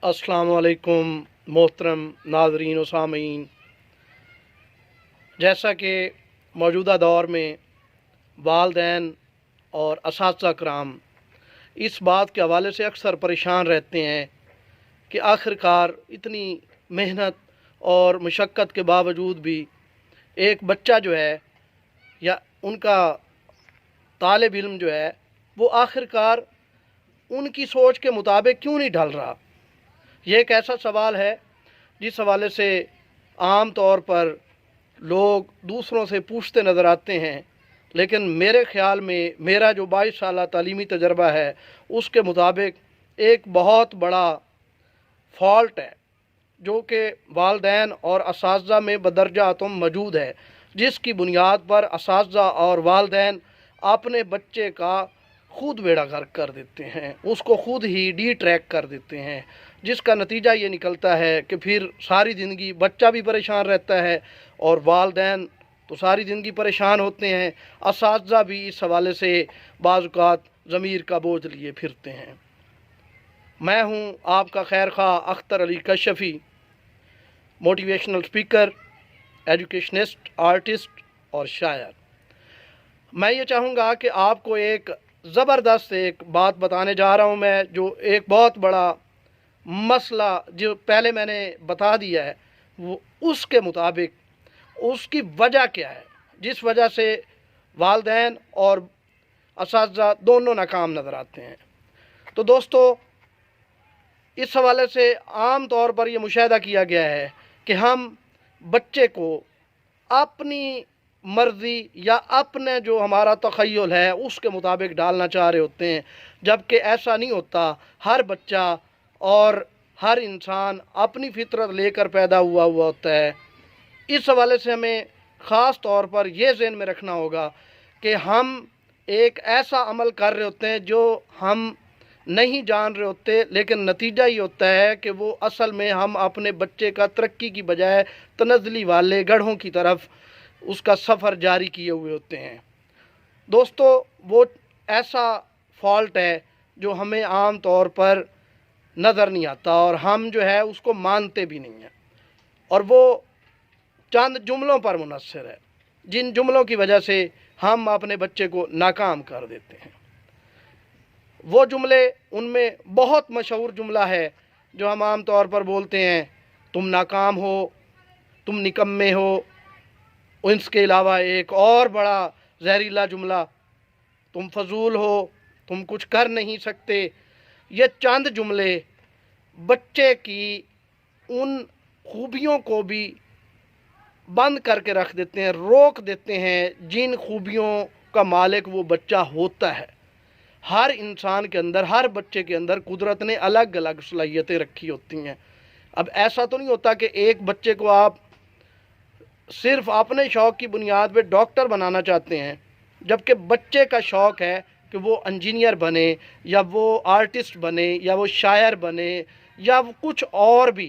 अस्सलाम वालेकुम मोहतरम नाज़रीन व सामीन। जैसा कि मौजूदा दौर में वालदैन और असातिज़ा कराम इस बात के हवाले से अक्सर परेशान रहते हैं कि आखिरकार इतनी मेहनत और मशक्क़त के बावजूद भी एक बच्चा जो है या उनका तालिब इल्म जो है वो आखिरकार उनकी सोच के मुताबिक क्यों नहीं ढल रहा। ये एक ऐसा सवाल है जिस हवाले से आम तौर पर लोग दूसरों से पूछते नज़र आते हैं, लेकिन मेरे ख़्याल में मेरा जो 22 साल तालीमी तजर्बा है उसके मुताबिक एक बहुत बड़ा फॉल्ट है जो कि वालदैन और असातिज़ा में बदरजा आतम मौजूद है, जिसकी बुनियाद पर असातिज़ा और वालदैन अपने बच्चे का खुद बेड़ा गर्क कर देते हैं, उसको खुद ही डिट्रैक कर देते हैं, जिसका नतीजा ये निकलता है कि फिर सारी ज़िंदगी बच्चा भी परेशान रहता है और वालदैन तो सारी ज़िंदगी परेशान होते हैं। असातिज़ा भी इस हवाले से बाज़ औक़ात ज़मीर का बोझ लिए फिरते हैं। मैं हूँ आपका खैर खा Akhtar Ali Kashfi, motivational speaker, educationist, artist और शायर। मैं ये चाहूँगा कि आपको एक ज़बरदस्त एक बात बताने जा रहा हूँ मैं, जो एक बहुत बड़ा मसला जो पहले मैंने बता दिया है वो उसके मुताबिक उसकी वजह क्या है जिस वजह से वालदैन और असातिज़ा दोनों नाकाम नज़र आते हैं। तो दोस्तों, इस हवाले से आम तौर पर यह मुशाहिदा किया गया है कि हम बच्चे को अपनी मर्ज़ी या अपने जो हमारा तख़य्युल है उसके मुताबिक डालना चाह रहे होते हैं, जबकि ऐसा नहीं होता। हर बच्चा और हर इंसान अपनी फितरत लेकर पैदा हुआ होता है। इस हवाले से हमें ख़ास तौर पर यह ज़हन में रखना होगा कि हम एक ऐसा अमल कर रहे होते हैं जो हम नहीं जान रहे होते, लेकिन नतीजा ये होता है कि वो असल में हम अपने बच्चे का तरक्की की बजाय तनज़्ज़ुली वाले गड्ढों की तरफ उसका सफ़र जारी किए हुए होते हैं। दोस्तों, वो ऐसा फॉल्ट है जो हमें आम तौर पर नज़र नहीं आता और हम जो है उसको मानते भी नहीं हैं, और वो चंद जुमलों पर मुनहसर है, जिन जुमलों की वजह से हम अपने बच्चे को नाकाम कर देते हैं। वो जुमले, उनमें बहुत मशहूर जुमला है जो हम आम तौर पर बोलते हैं, तुम नाकाम हो, तुम निकम्मे हो। इसके अलावा एक और बड़ा जहरीला जुमला, तुम फजूल हो, तुम कुछ कर नहीं सकते। ये चंद जुमले बच्चे की उन खूबियों को भी बंद करके रख देते हैं, रोक देते हैं जिन खूबियों का मालिक वो बच्चा होता है। हर इंसान के अंदर, हर बच्चे के अंदर कुदरत ने अलग अलग सलाहियतें रखी होती हैं। अब ऐसा तो नहीं होता कि एक बच्चे को आप सिर्फ़ अपने शौक़ की बुनियाद पे डॉक्टर बनाना चाहते हैं, जबकि बच्चे का शौक़ है कि वो इंजीनियर बने या वो आर्टिस्ट बने या वो शायर बने या वो कुछ और भी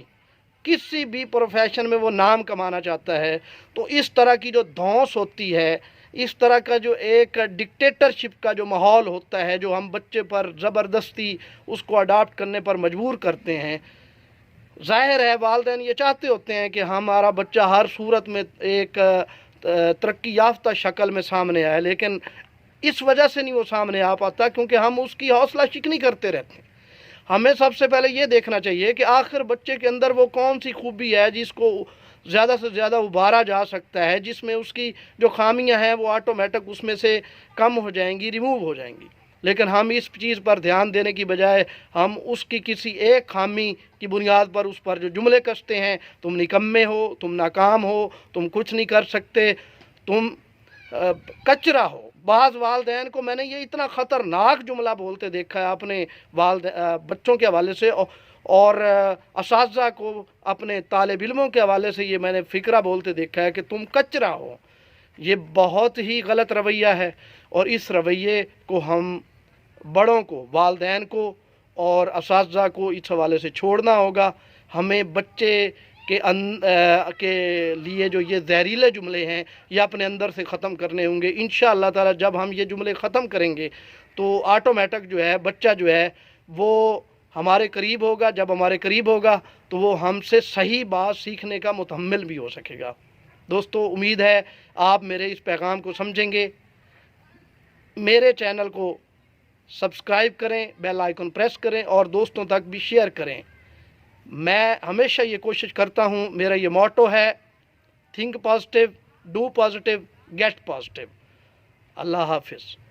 किसी भी प्रोफेशन में वो नाम कमाना चाहता है। तो इस तरह की जो धौंस होती है, इस तरह का जो एक डिक्टेटरशिप का जो माहौल होता है, जो हम बच्चे पर ज़बरदस्ती उसको अडॉप्ट करने पर मजबूर करते हैं, ज़ाहिर है वालिदैन ये चाहते होते हैं कि हमारा बच्चा हर सूरत में एक तरक्की याफ्ता शक्ल में सामने आए, लेकिन इस वजह से नहीं वो सामने आ पाता क्योंकि हम उसकी हौसला शिकनी करते रहते हैं। हमें सबसे पहले ये देखना चाहिए कि आखिर बच्चे के अंदर वो कौन सी खूबी है जिसको ज़्यादा से ज़्यादा उभारा जा सकता है, जिसमें उसकी जो खामियां हैं वो ऑटोमेटिक उसमें से कम हो जाएंगी, रिमूव हो जाएंगी। लेकिन हम इस चीज़ पर ध्यान देने की बजाय हम उसकी किसी एक खामी की बुनियाद पर उस पर जो जुमले कसते हैं, तुम निकम्मे हो, तुम नाकाम हो, तुम कुछ नहीं कर सकते, तुम कचरा हो। बाज़ वालदैन को मैंने ये इतना ख़तरनाक जुमला बोलते देखा है अपने बच्चों के हवाले से, और असातिज़ा को अपने तालिब इल्मों के हवाले से ये मैंने फ़िक्रा बोलते देखा है कि तुम कचरा हो। ये बहुत ही गलत रवैया है और इस रवैये को हम बड़ों को, वालदैन को और असातिज़ा को इस हवाले से छोड़ना होगा। हमें बच्चे के लिए जो ये जहरीले जुमले हैं ये अपने अंदर से ख़त्म करने होंगे। इंशाअल्लाह ताला जब हम ये जुमले ख़त्म करेंगे तो ऑटोमेटिक जो है बच्चा जो है वो ہمارے قریب ہوگا. جب ہمارے قریب ہوگا تو وہ ہم سے صحیح بات سیکھنے کا متحمل بھی ہو سکے گا. دوستو امید ہے آپ میرے اس پیغام کو سمجھیں گے. میرے چینل کو سبسکرائب کریں، بیل آئیکن پریس کریں اور دوستوں تک بھی شیئر کریں. میں ہمیشہ یہ کوشش کرتا ہوں، میرا یہ موٹو ہے، think positive, do positive, get positive. اللہ حافظ.